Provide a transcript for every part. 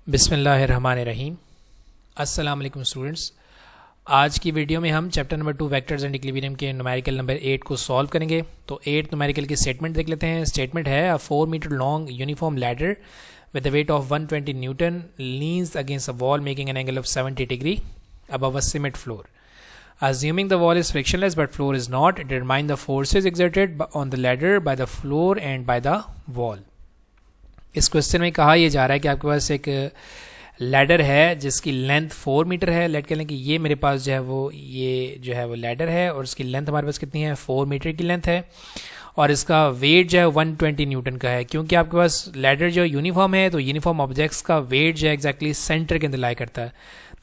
बिस्मिल्लाहिर्रहमानिर्रहीम। अस्सलाम वालेकुम स्टूडेंट्स। आज की वीडियो में हम chapter number 2 vectors and equilibrium के न्यूमेरिकल नंबर 8 को सॉल्व करेंगे। तो 8 न्यूमेरिकल की स्टेटमेंट देख लेते हैं। स्टेटमेंट है a 4 metre long uniform ladder with the weight of 120 newton leans against a wall making an angle of 70 degree above a cement floor. Assuming the wall is frictionless but floor is not, determine the forces exerted on the ladder by the floor and by the wall. इस question में कहा यह जा रहा है कि आपके पास एक लैडर है जिसकी लेंथ 4 मीटर है। लेट करें कि ये मेरे पास जो है वो लैडर है और इसकी लेंथ हमारे पास कितनी है, 4 मीटर की लेंथ है और इसका वेट जो है 120 न्यूटन का है। क्योंकि आपके पास लैडर जो यूनिफॉर्म है तो यूनिफॉर्म ऑब्जेक्ट्स का वेट जो है एग्जैक्टली सेंटर के अंदर लाई करता है,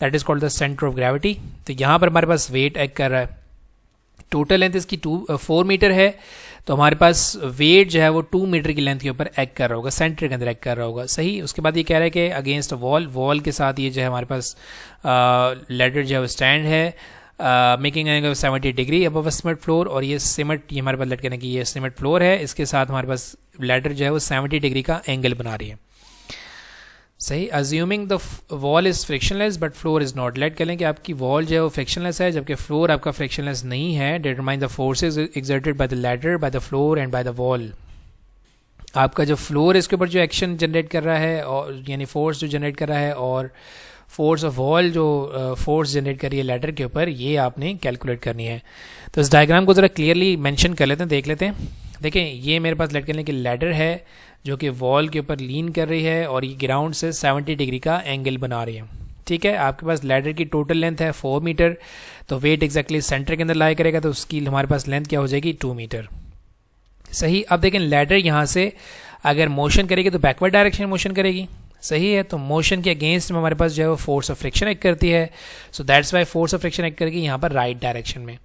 that is called the centre of gravity. तो यहाँ पर हमारे पास वेट एक्ट कर रहा है। टोटल लेंथ इसकी 4 मीटर है तो हमारे पास वेट जो है वो 2 मीटर की लेंथ के ऊपर एक्ट कर रहा होगा, सेंटर के अंदर एक्ट कर रहा होगा। सही। उसके बाद ये कह रहा है कि अगेंस्ट वॉल के साथ ये जो है हमारे पास लैडर जो है वो स्टैंड है making angle 70 degree above cement floor. और ये हमारे पास लटकने की ये सीमेंट फ्लोर है, इसके साथ हमारे पास लैडर जो है वो 70 डिग्री का एंगल बना रही है। सही। Assuming the wall is frictionless but floor is not. Let करें कि आपकी वॉल जो है वो फ्रिक्शनलेस है जबकि फ्लोर आपका फ्रिक्शनलेस नहीं है। Determine the forces exerted by the ladder by the floor and bye the wall. आपका जो फ्लोर इसके ऊपर जो एक्शन जनरेट कर रहा है और यानी फोर्स जो जनरेट कर रहा है और फोर्स ऑफ वॉल जो फोर्स जनरेट कर रही है लैडर के ऊपर, ये आपने कैलकुलेट करनी है। तो इस डायग्राम को ज़रा क्लियरली मेंशन कर लेते हैं, देख लेते हैं। देखें, ये मेरे पास लेट करने की लैडर है जो कि वॉल के ऊपर लीन कर रही है और ये ग्राउंड से 70 डिग्री का एंगल बना रही है। ठीक है। आपके पास लैडर की टोटल लेंथ है 4 मीटर, तो वेट एग्जैक्टली सेंटर के अंदर लाई करेगा तो उसकी हमारे पास लेंथ क्या हो जाएगी, 2 मीटर। सही। अब देखें, लैडर यहाँ से अगर मोशन करेगी तो बैकवर्ड डायरेक्शन मोशन करेगी। सही है। तो मोशन के अगेंस्ट में हमारे पास जो है वो फोर्स ऑफ फ्रिक्शन एक्ट करती है। So that's why force of friction act करेगी यहाँ पर राइट डायरेक्शन में।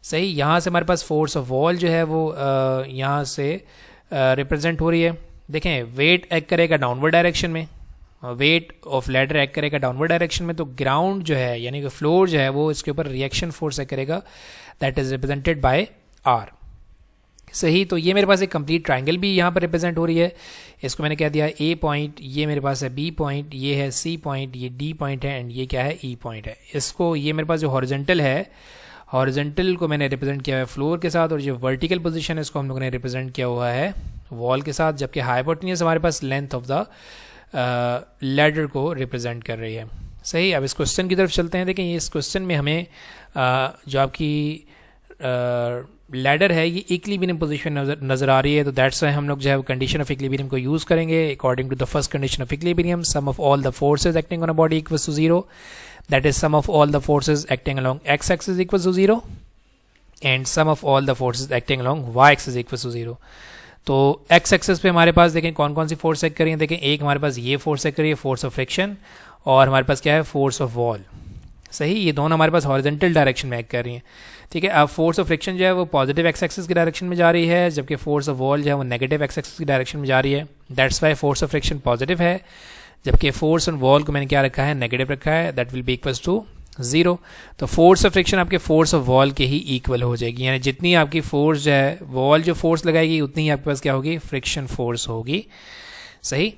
सही। यहाँ से हमारे पास फोर्स ऑफ वॉल जो है वो यहाँ से रिप्रेजेंट हो रही है। देखें, वेट एक्ट करेगा डाउनवर्ड डायरेक्शन में, वेट ऑफ लैडर एक्ट करेगा डाउनवर्ड डायरेक्शन में। तो ग्राउंड जो है यानी कि फ्लोर जो है वो इसके ऊपर रिएक्शन फोर्स एक्ट करेगा, that is represented by R. सही। तो ये मेरे पास एक कंप्लीट ट्राइंगल भी यहाँ पर रिप्रेजेंट हो रही है। इसको मैंने कह दिया ए पॉइंट, ये मेरे पास है बी पॉइंट, ये है सी पॉइंट, ये डी पॉइंट है एंड ये क्या है, ई पॉइंट है। इसको ये मेरे पास जो हॉरिजॉन्टल है, हॉरिजॉन्टल को मैंने रिप्रेजेंट किया है फ्लोर के साथ और जो वर्टिकल पोजीशन है इसको हम लोगों ने रिप्रेजेंट किया हुआ है वॉल के साथ, जबकि हाइपोटेन्यूज हमारे पास लेंथ ऑफ द लैडर को रिप्रेजेंट कर रही है। सही। अब इस क्वेश्चन की तरफ चलते हैं। देखें, ये इस क्वेश्चन में हमें जो आपकी लैडर है ये इक्विलिब्रियम पोजीशन नजर आ रही है। तो दैट्स वाई हम लोग जो है कंडीशन ऑफ इक्विलिब्रियम को यूज़ करेंगे। According to the first condition of equilibrium, sum of all the forces acting on a body equals to 0, that is sum of all the forces acting along X axis equals to 0 and sum of all the forces acting along Y axis equals to 0। तो x axis पे हमारे पास देखें कौन कौन सी force act कर रही है। देखें, एक हमारे पास ये फोर्स एक्ट कर रही है, फोर्स ऑफ फ्रिक्शन, और हमारे पास क्या है, फोर्स ऑफ वॉल। सही। ये दोनों हमारे पास हॉरिजॉन्टल डायरेक्शन में एक्ट कर रही हैं। ठीक है। अब फोर्स ऑफ फ्रिक्शन जो है वो पॉजिटिव एक्स एक्सिस की डायरेक्शन में जा रही है जबकि फोर्स ऑफ वॉल जो है वो नेगेटिव एक्स एक्सिस की डायरेक्शन में जा रही है। That's why force of friction positive है जबकि फोर्स ऑन वॉल को मैंने क्या रखा है, नेगेटिव रखा है, that will be equals to 0। तो फोर्स ऑफ फ्रिक्शन आपके फोर्स ऑफ वॉल के ही इक्वल हो जाएगी, यानी जितनी आपकी फोर्स जो है वॉल जो फोर्स लगाएगी उतनी ही आपके पास क्या होगी, फ्रिक्शन फोर्स होगी। सही।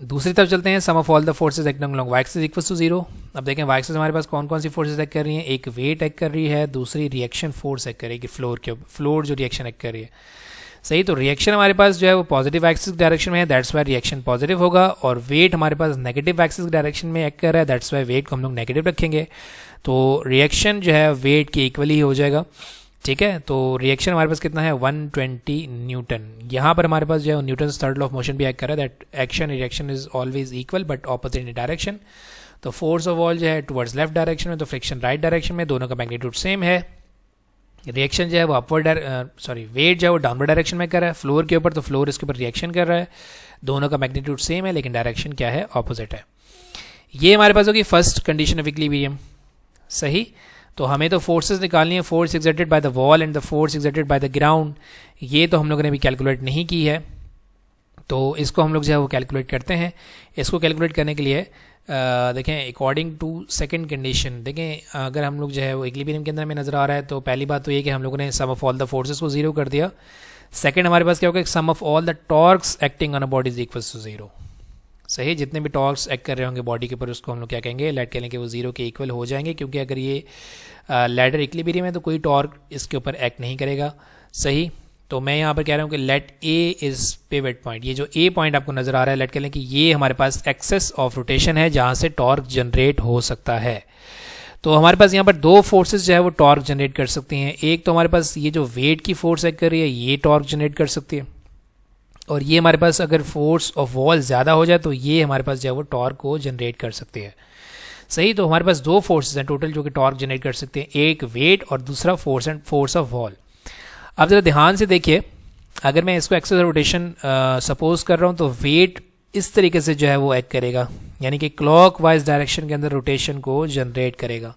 दूसरी तरफ चलते हैं। Sum of all the forces acting along Y axis equals to 0। अब देखें वाई एक्सिस हमारे पास कौन कौन सी फोर्सेज एक्ट कर रही हैं, एक वेट एक्ट कर रही है, दूसरी रिएक्शन फोर्स एक्ट करेगी फ्लोर जो रिएक्शन एक्ट कर रही है। सही। तो रिएक्शन हमारे पास जो है वो पॉजिटिव एक्सिस डायरेक्शन में है, दैट्स वाई रिएक्शन पॉजिटिव होगा, और वेट हमारे पास नेगेटिव एक्सिस डायरेक्शन में एक्ट कर रहा है, दैट्स वाई वेट को हम लोग नेगेटिव रखेंगे। तो रिएक्शन जो है वेट के इक्वल ही हो जाएगा। ठीक है। तो रिएक्शन हमारे पास कितना है, 120 न्यूटन। यहाँ पर हमारे पास जो है Newton third law of motion भी एक्ट कर रहा है, that action reaction is always equal but opposite in direction. तो फोर्स ऑफ वॉल जो है टुवर्ड्स लेफ्ट डायरेक्शन में, तो फ्रिक्शन राइट डायरेक्शन में, दोनों का मैग्नीट्यूड सेम है। रिएक्शन जो है वो वेट जो है वो डाउनवर्ड डायरेक्शन में कर रहा है फ्लोर के ऊपर, तो फ्लोर इसके ऊपर रिएक्शन कर रहा है, दोनों का मैग्नीट्यूड सेम है लेकिन डायरेक्शन क्या है, ऑपोजिट है। ये हमारे पास होगी फर्स्ट कंडीशन ऑफ इक्विलिब्रियम। सही। तो हमें तो फोर्सेस निकालनी है, force exerted by the wall and the force exerted by the ground. ये तो हम लोगों ने अभी कैलकुलेट नहीं की है, तो इसको हम लोग जो है वो कैलकुलेट करते हैं। इसको कैलकुलेट करने के लिए देखें, अकॉर्डिंग टू सेकंड कंडीशन, देखें अगर हम लोग जो है वो इक्विलिब्रियम के अंदर में नज़र आ रहा है तो पहली बात तो ये कि हम लोगों ने sum of all the forces को 0 कर दिया। सेकंड हमारे पास क्या होगा, sum of all the torques acting on a body is equals to 0। सही, जितने भी टॉर्क्स एक्ट कर रहे होंगे बॉडी के ऊपर उसको हम लोग क्या कहेंगे, लेट कहेंगे, वो जीरो के इक्वल हो जाएंगे, क्योंकि अगर ये लैडर इक्विलिब्रियम है तो कोई टॉर्क इसके ऊपर एक्ट नहीं करेगा। सही, तो मैं यहाँ पर कह रहा हूँ कि let A is pivot point, ये जो ए पॉइंट आपको नज़र आ रहा है, लेट कह लें कि ये हमारे पास एक्सेस ऑफ रोटेशन है जहाँ से टॉर्क जनरेट हो सकता है। तो हमारे पास यहाँ पर दो फोर्सेस जो है वो टॉर्क जनरेट कर सकती हैं। एक तो हमारे पास ये जो वेट की फोर्स एक्ट कर रही है ये टॉर्क जनरेट कर सकती है, और ये हमारे पास अगर फोर्स ऑफ वॉल ज़्यादा हो जाए तो ये हमारे पास जो है वो टॉर्क को जनरेट कर सकती है। सही, तो हमारे पास दो फोर्सेस हैं टोटल जो कि टॉर्क जनरेट कर सकते हैं, एक वेट और दूसरा फोर्स ऑफ वॉल। अब ज़रा ध्यान से देखिए, अगर मैं इसको एक्सेस रोटेशन सपोज कर रहा हूँ तो वेट इस तरीके से जो है वो एक्ट करेगा, यानी कि क्लॉक वाइज डायरेक्शन के अंदर रोटेशन को जनरेट करेगा।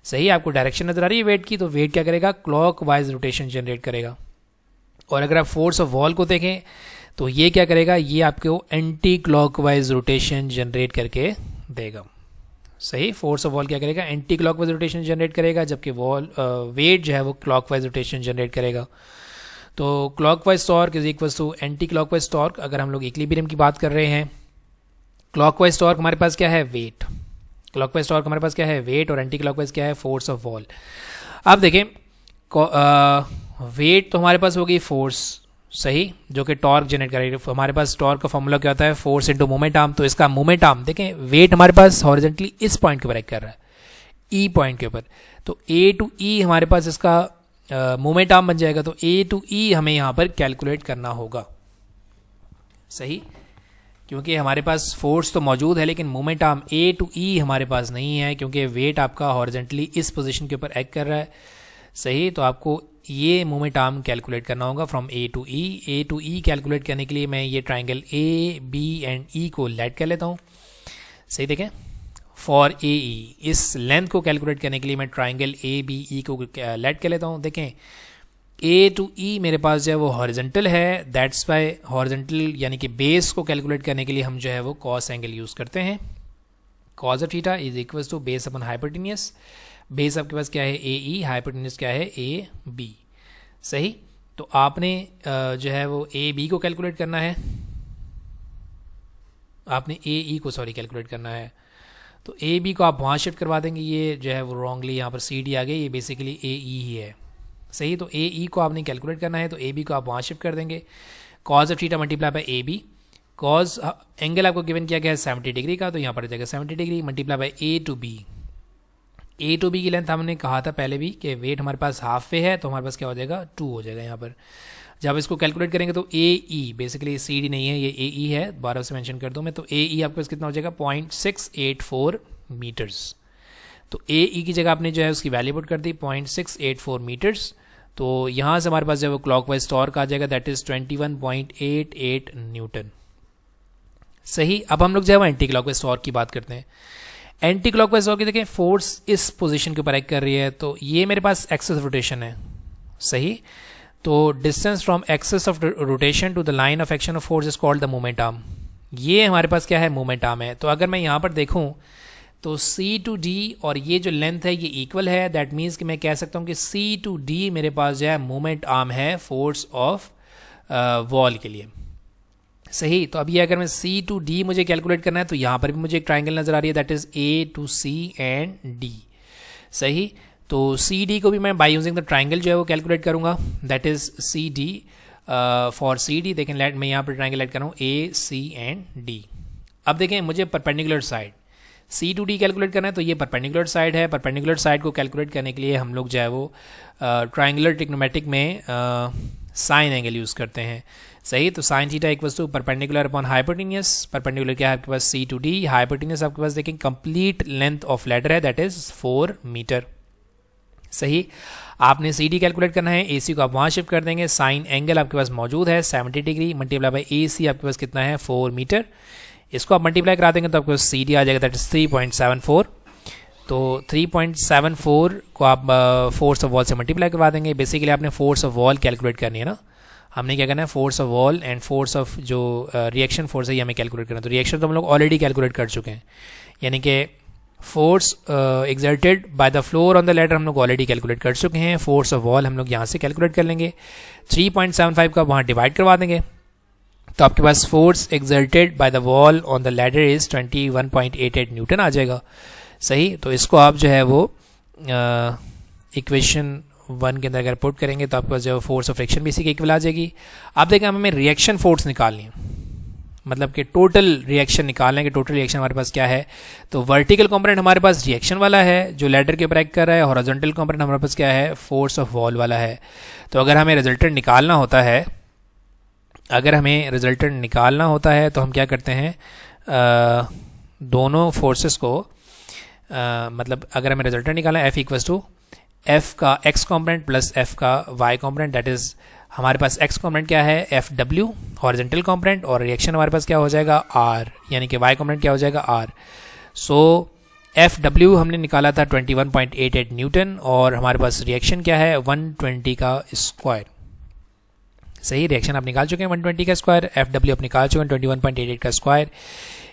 सही, आपको डायरेक्शन नजर आ रही है वेट की, तो वेट क्या करेगा, क्लॉक वाइज रोटेशन जनरेट करेगा। और अगर आप फोर्स ऑफ वॉल को देखें तो ये क्या करेगा, ये आपको anti clock wise rotation generate करके देगा। सही, फोर्स ऑफ वॉल क्या करेगा, anti clock wise rotation generate करेगा, जबकि वॉल वेट जो है वो क्लॉक वाइज रोटेशन जनरेट करेगा। तो clock wise torque is equal to anti clock wise torque. अगर हम लोग इक्विलिब्रियम की बात कर रहे हैं, क्लॉक वाइज टॉर्क हमारे पास क्या है, वेट। क्लॉक वाइज टॉर्क हमारे पास क्या है, वेट, और एंटी क्लॉक वाइज क्या है, फोर्स ऑफ वॉल। अब देखें, वेट तो हमारे पास होगी फोर्स, सही, जो कि टॉर्क जनरेट करेगी। हमारे पास टॉर्क का फॉर्मूला क्या होता है, फोर्स इंटू मोमेंट आर्म। तो इसका मोमेंट आर्म देखें, वेट हमारे पास हॉरिजॉन्टली इस पॉइंट के ऊपर एक्ट कर रहा है, ई पॉइंट के ऊपर, तो ए टू ई हमारे पास इसका मोमेंट आर्म बन जाएगा। तो ए टू ई हमें यहाँ पर कैलकुलेट करना होगा। सही, क्योंकि हमारे पास फोर्स तो मौजूद है लेकिन मोमेंट आर्म ए टू ई हमारे पास नहीं है, क्योंकि वेट आपका हॉरिजॉन्टली इस पोजीशन के ऊपर एक्ट कर रहा है। सही, तो आपको ये मोमेंट आर्म कैलकुलेट करना होगा from A to E. A to E calculate करने के लिए मैं ये triangle A B and E को लेट कर लेता हूँ। सही, देखें, फॉर ए ई, इस लेंथ को कैलकुलेट करने के लिए मैं ट्राइंगल ए बी ई को लेट कर लेता हूँ। देखें, ए टू ई मेरे पास जो है वो हॉरिजेंटल है, दैट्स वाई हॉरिजेंटल यानी कि बेस को कैलकुलेट करने के लिए हम जो है वो कॉस एंगल यूज़ करते हैं। Cos of theta is equal to base upon hypotenuse. Base आपके पास क्या है, ए ई, हाइपोटेनियस क्या है, ए बी। सही, तो आपने जो है वो ए बी को कैलकुलेट करना है, आपने ए ई को सॉरी कैलकुलेट करना है। तो ए बी को आप वहाँ शिफ्ट करवा देंगे, ये जो है वो रॉन्गली यहाँ पर सी डी आ गई, ये बेसिकली ए ई ही है। सही, तो ए ई को आपने कैलकुलेट करना है, तो ए बी को आप वहाँ शिफ्ट कर देंगे। Cos of theta multiply by A B, cos angle आपको गिवन किया गया है 70 डिग्री का, तो यहाँ पर जाएगा 70 degree multiply by A to B. A to B की लेंथ हमने कहा था पहले भी कि वेट हमारे पास हाफ पे है, तो हमारे पास क्या हो जाएगा, 2 हो जाएगा यहाँ पर। जब इसको कैलकुलेट करेंगे तो ए ई, बेसिकली सी डी नहीं है, ये ए ई है, 12 से मेंशन कर दूँ मैं, तो ए ई आपके पास कितना हो जाएगा, 0.684 मीटर्स। तो ए ई की जगह आपने जो है उसकी वैल्यू पुट कर दी 0.684 मीटर्स। तो यहाँ से हमारे पास जो है वो क्लॉकवाइज टॉर्क आ जाएगा, दैट इज़ 21.88 न्यूटन। सही, अब हम लोग जो है वो एंटी क्लॉकवाइज टॉर्क की बात करते हैं। एंटी क्लॉकवाइज टॉर्क की देखें, फोर्स इस पोजीशन के ऊपर एक्ट कर रही है, तो ये मेरे पास एक्सेस रोटेशन है। सही, तो distance from axis of rotation to the line of action of force is called the moment arm. ये हमारे पास क्या है, मोमेंट आर्म है। तो अगर मैं यहाँ पर देखूँ तो C टू D और ये जो लेंथ है ये इक्वल है, दैट मीन्स कि मैं कह सकता हूँ कि C टू D मेरे पास जो है मोमेंट आर्म है फोर्स ऑफ वॉल के लिए। सही, तो अब ये अगर मैं C टू D मुझे कैलकुलेट करना है तो यहाँ पर भी मुझे एक ट्राइंगल नज़र आ रही है, that is A to C and D। सही, तो C D को भी मैं बाय यूजिंग द ट्राइंगल जो है वो कैलकुलेट करूँगा, that is C D for C D। देखें, लेट मैं यहाँ पर ट्राइंगल ऐड कर रहा हूँ A C एंड D। अब देखें, मुझे perpendicular side C to D calculate करना है, तो ये परपेंडिकुलर साइड है। परपेंडिकुलर साइड को कैलकुलेट करने के लिए हम लोग जो है वो ट्राइंगुलर ट्रिग्नोमेट्रिक में साइन एंगल यूज़ करते हैं। सही, तो sine theta equals to perpendicular upon hypotenuse. Perpendicular क्या है आपके पास, C टू D, हाइपोटेनियस आपके पास देखें कंप्लीट लेंथ ऑफ लैडर है, दैट इज़ 4 मीटर। सही, आपने सी डी कैलकुलेट करना है, ए सी को आप वहाँ शिफ्ट कर देंगे, साइन एंगल आपके पास मौजूद है 70 डिग्री मल्टीप्लाई बाई ए सी आपके पास कितना है 4 मीटर। इसको आप मल्टीप्लाई करा देंगे तो आपको सी डी आ जाएगा, दैट इज 3.74। तो 3.74 को आप फोर्स ऑफ वॉल से मल्टीप्लाई करवा देंगे। बेसिकली आपने फोर्स ऑफ वॉल कैलकुलेट करनी है ना, हमने क्या करना है, force of wall and force of जो रिएक्शन फोर्स है ये हमें कैलकुलेट करना है। तो रिएक्शन तो हम लोग ऑलरेडी कैलकुलेट कर चुके हैं, यानी कि force exerted by the floor on the ladder हम लोग ऑलरेडी कैलकुलेट कर चुके हैं। फोर्स ऑफ वॉल हम लोग यहाँ से कैलकुलेट कर लेंगे, 3.75 का वहाँ डिवाइड करवा देंगे तो आपके पास force exerted by the wall on the ladder is 21.88 newton आ जाएगा। सही, तो इसको आप जो है वो इक्वेशन 1 के अंदर अगर पुट करेंगे तो आपके पास जो फोर्स ऑफ फ्रिक्शन भी इसी के इक्वल आ जाएगी। आप देखें हमें रिएक्शन फोर्स निकालनी है, मतलब कि टोटल रिएक्शन निकालना है कि टोटल रिएक्शन हमारे पास क्या है। तो वर्टिकल कंपोनेंट हमारे पास रिएक्शन वाला है जो लैडर के ऊपर एक्ट कर रहा है, हॉरिजॉन्टल कंपोनेंट हमारे पास क्या है, फोर्स ऑफ वॉल वाला है। तो अगर हमें रिजल्टेंट निकालना होता है तो हम क्या करते हैं, दोनों फोर्सेस को मतलब अगर हमें रिजल्टेंट निकालना है, F का x कॉम्पोनेंट प्लस F का y कॉम्पोनेंट, दैट इज़ हमारे पास x कॉम्पोनेंट क्या है FW हॉरिजॉन्टल कॉम्पोनेंट, और रिएक्शन हमारे पास क्या हो जाएगा R, यानी कि y कॉम्पोनेंट क्या हो जाएगा R। सो FW हमने निकाला था 21.88 न्यूटन, और हमारे पास रिएक्शन क्या है 120 का स्क्वायर। सही, रिएक्शन आप निकाल चुके हैं 120 का स्क्वायर, FW आप निकाल चुके हैं 21.88 का स्क्वायर।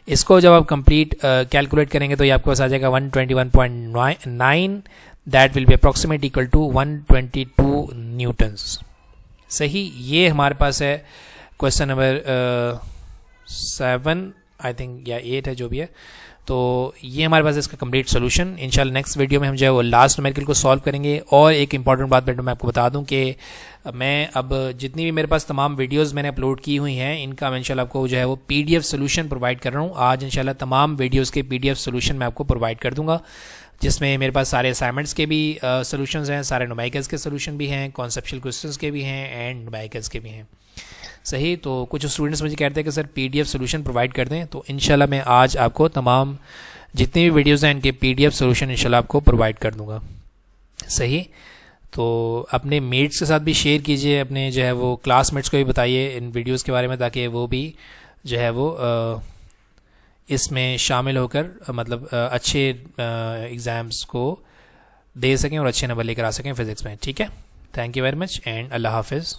इसको जब आप कंप्लीट कैलकुलेट करेंगे तो ये आपके पास आ जाएगा 121.9, that will be approximate equal to 122 newtons. सही, ये हमारे पास है क्वेश्चन नंबर 7 आई थिंक या 8 है जो भी है। तो ये हमारे पास इसका कंप्लीट सोल्यूशन। इंशाल्लाह नेक्स्ट वीडियो में हम जो है वो लास्ट न्यूमेरिकल को सॉल्व करेंगे। और एक इंपॉर्टेंट बात बेटा मैं आपको बता दूं कि मैं अब जितनी भी मेरे पास तमाम वीडियोस मैंने अपलोड की हुई हैं इनका मैं इंशाल्लाह आपको जो है वो PDF सोल्यूशन प्रोवाइड कर रहा हूँ। आज इंशाल्लाह तमाम वीडियोस के PDF सोल्यूशन मैं आपको प्रोवाइड कर दूंगा, जिसमें मेरे पास सारे असाइनमेंट्स के भी सोल्यूशंस हैं, सारे न्यूमेरिकल्स के सोल्यूशन भी हैं, कॉन्सेप्चुअल क्वेश्चंस के भी हैं एंड न्यूमेरिकल्स के भी हैं। सही, तो कुछ स्टूडेंट्स मुझे कहते हैं कि सर PDF सोल्यूशन प्रोवाइड कर दें, तो इंशाल्लाह मैं आज आपको तमाम जितनी भी वीडियोज़ हैं इनके PDF सोल्यूशन इंशाल्लाह आपको प्रोवाइड कर दूंगा। सही, तो अपने मेट्स के साथ भी शेयर कीजिए, अपने जो है वो क्लासमेट्स को भी बताइए इन वीडियोज़ के बारे में, ताकि वो भी जो है वो इसमें शामिल होकर मतलब अच्छे एग्ज़ाम्स को दे सकें और अच्छे नंबर लेकर आ सकें फ़िज़िक्स में। ठीक है, thank you very much and अल्लाह हाफिज़।